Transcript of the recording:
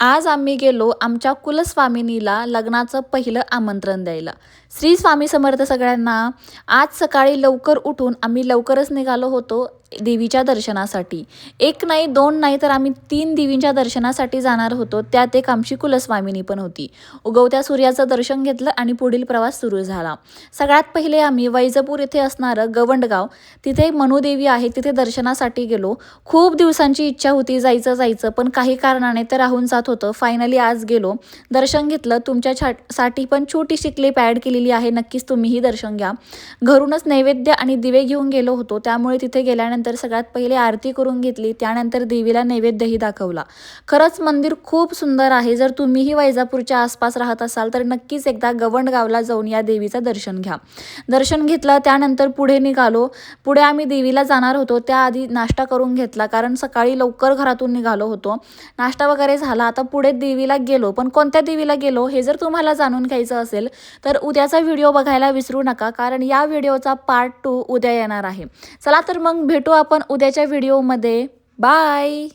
आज आम्ही गेलो आमच्या कुलस्वामिनीला लग्नाचं पहिलं आमंत्रण द्यायला. श्री स्वामी समर्थ सगळ्यांना. आज सकाळी लवकर उठून आम्ही लवकरच निघालो होतो देवीच्या दर्शनासाठी. एक नाही, दोन नाही, तर आम्ही 3 देवींच्या दर्शनासाठी जाणार होतो. त्यात एक आमची कुलस्वामिनी पण होती. उगवत्या सूर्याचं दर्शन घेतलं आणि पुढील प्रवास सुरू झाला. सगळ्यात पहिले आम्ही वैजपूर येथे असणारं गवंडगाव, तिथे मनुदेवी आहे, तिथे दर्शनासाठी गेलो. खूप दिवसांची इच्छा होती जायचं, पण काही कारणाने ते राहून जात होतं. फायनली आज गेलो, दर्शन घेतलं. तुमच्यासाठी पण छोटीशी क्लिप ॲड केलेली आहे, नक्कीच तुम्हीही दर्शन घ्या. घरूनच नैवेद्य आणि दिवे घेऊन गेलो होतो, त्यामुळे तिथे गेल्यानंतर सगळ्यात पहिले आरती करून घेतली. त्यानंतर देवीला नैवेद्यही दाखवला. खरंच मंदिर खूप सुंदर आहे. जर तुम्हीही वैजापूरच्या आसपास राहत असाल तर नक्कीच एकदा गवंडगावला जाऊन या देवीचं दर्शन घ्या. दर्शन घेतलं, त्यानंतर पुढे निघालो. पुढे आम्ही देवीला जाणार होतो, त्याआधी नाश्ता करून घेतला, कारण सकाळी लवकर घरातून निघालो होतो. नाश्ता वगैरे झाला. आता पुढे देवीला गेलो, पण कोणत्या देवीला गेलो हे जर तुम्हाला जाणून घ्यायचं असेल तर उद्याचा व्हिडिओ बघायला विसरू नका, कारण या व्हिडिओचा पार्ट 2 उद्या येणार आहे. चला तर मग भेटू आपण उद्याच्या व्हिडिओमध्ये. बाय.